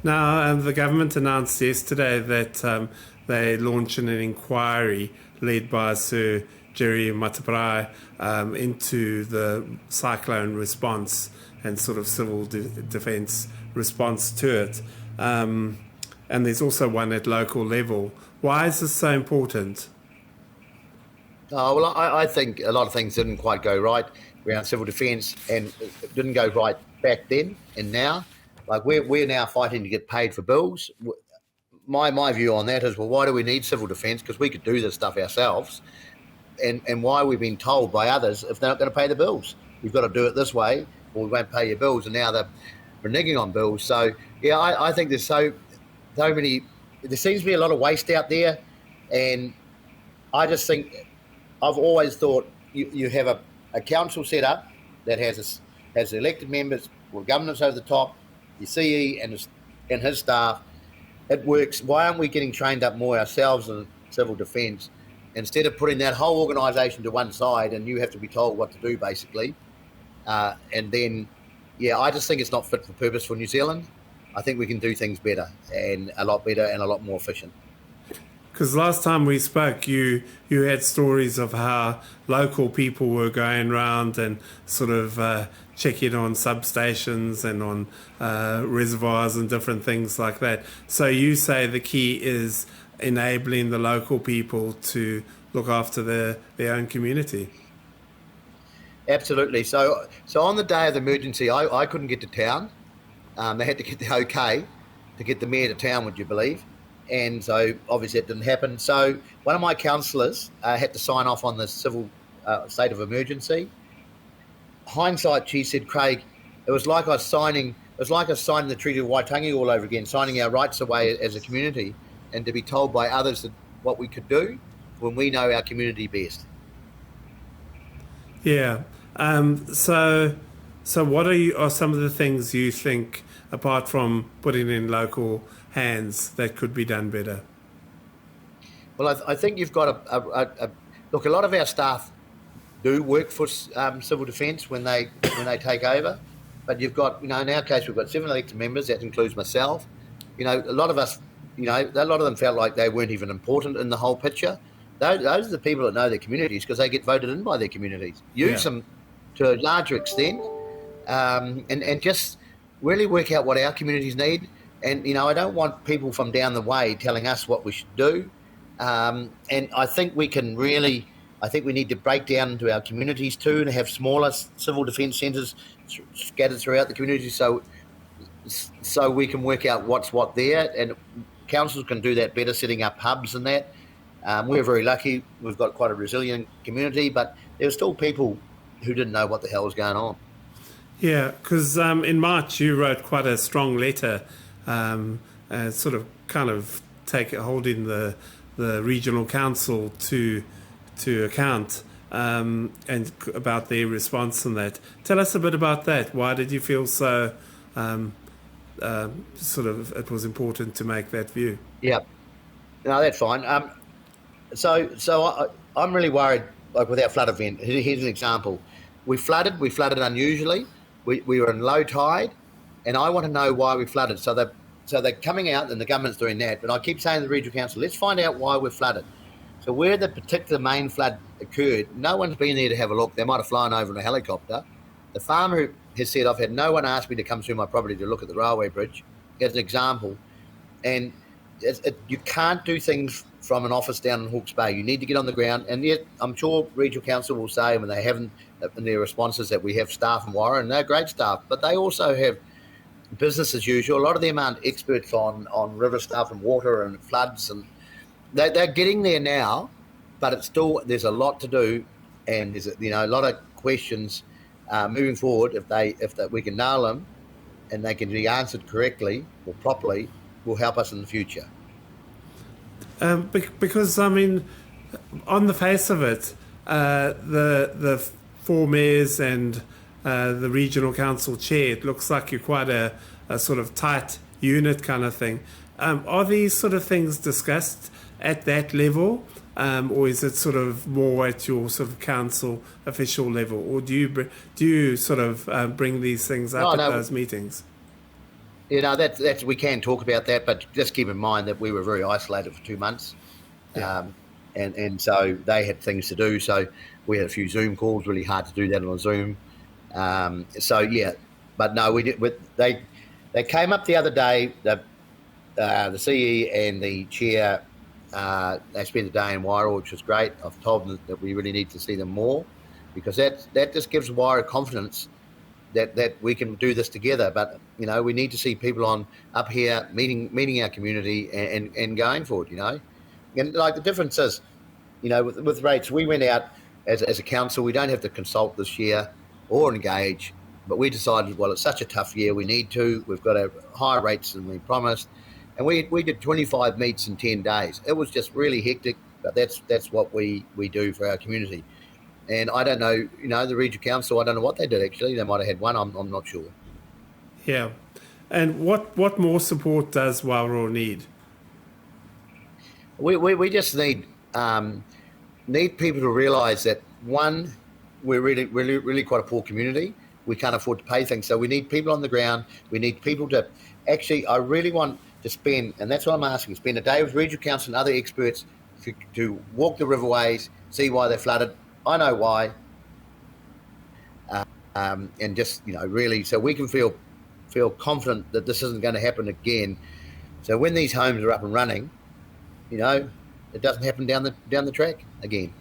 Now, the government announced yesterday that they launched an inquiry led by Sir Jerry Mataparai into the cyclone response and sort of civil defence response to it. And there's also one at local level. Why is this so important? Well, I think a lot of things didn't quite go right around civil defence, and it didn't go right back then and now. Like we're now fighting to get paid for bills. My view on that is, well, why do we need civil defence? Because we could do this stuff ourselves. And why are we being told by others if they're not going to pay the bills? We've got to do it this way, or we won't pay your bills. And now they're reneging on bills. So yeah, I think there's so many. There seems to be a lot of waste out there, and I just think I've always thought you have a council set up that has elected members with governance over the top, your CE and his staff. It works. Why aren't we getting trained up more ourselves in civil defence instead of putting that whole organisation to one side and you have to be told what to do basically? And then, yeah, I just think it's not fit for purpose for New Zealand. I think we can do things better and a lot more efficient. Because last time we spoke, you had stories of how local people were going around and sort of checking on substations and on reservoirs and different things like that. So you say the key is enabling the local people to look after their own community. Absolutely. So on the day of the emergency, I couldn't get to town. They had to get the okay to get the mayor to town, would you believe? And so obviously it didn't happen. So one of my councillors had to sign off on the civil state of emergency. Hindsight, she said, Craig, it was like I was signing the Treaty of Waitangi all over again, signing our rights away as a community, and to be told by others that what we could do when we know our community best. Yeah. So what are some of the things you think, apart from putting in local hands, that could be done better? Well, I think you've got look. A lot of our staff do work for civil defence when they take over, but you've got, in our case, we've got 7 elected members. That includes myself. A lot of us, a lot of them felt like they weren't even important in the whole picture. Those are the people that know their communities because they get voted in by their communities. Use them to a larger extent, and just really work out what our communities need. And, I don't want people from down the way telling us what we should do. And I think we need to break down into our communities too and have smaller civil defence centres scattered throughout the community so we can work out what's what there. And councils can do that better, setting up hubs and that. We're very lucky. We've got quite a resilient community, but there were still people who didn't know what the hell was going on. Yeah, because in March you wrote quite a strong letter sort of kind of holding the regional council to account and about their response and that. Tell us a bit about that. Why did you feel so it was important to make that view? Yeah, no, that's fine. So I'm really worried, like with our flood event. Here's an example. We flooded unusually. We were in low tide, and I want to know why we flooded. So they're coming out, and the government's doing that. But I keep saying to the regional council, let's find out why we're flooded. So where the particular main flood occurred, no one's been there to have a look. They might have flown over in a helicopter. The farmer has said, I've had no one ask me to come through my property to look at the railway bridge, as an example. And you can't do things from an office down in Hawke's Bay. You need to get on the ground. And yet, I'm sure regional council will say when they haven't in their responses that we have staff in Warren, and they're great staff, but they also have business as usual. A lot of them aren't experts on river stuff and water and floods, and they're getting there now, but it's still, there's a lot to do, and there's a lot of questions moving forward. If we can nail them and they can be answered correctly or properly, will help us in the future. Because I mean, on the face of it, the 4 mayors and the regional council chair, it looks like you're quite a sort of tight unit kind of thing. Are these sort of things discussed at that level, or is it sort of more at your sort of council official level, or do you sort of bring these things up at those meetings? that's we can talk about that, but just keep in mind that we were very isolated for 2 months, Yeah. and so they had things to do. So we had a few Zoom calls. Really hard to do that on a Zoom. So yeah, but no, we did. They came up the other day. The CE and the chair, they spent the day in Wairau, which was great. I've told them that we really need to see them more, because that just gives Wairau confidence that we can do this together. But we need to see people on up here meeting our community and going for it. And like the difference is, with rates, we went out as a council. We don't have to consult this year or engage, but we decided, well, it's such a tough year, we need to. We've got higher rates than we promised, and we did 25 meets in 10 days. It was just really hectic, but that's what we do for our community. And I don't know, the regional council, I don't know what they did actually. They might have had one. I'm not sure. Yeah. And what more support does Wairau need? We just need people to realise that, one, we're really quite a poor community. We can't afford to pay things, so we need people on the ground. We need people to actually. I really want to spend, and that's what I'm asking. Spend a day with regional council and other experts to walk the riverways, see why they're flooded. I know why, and just really, so we can feel confident that this isn't going to happen again. So when these homes are up and running, it doesn't happen down the track again.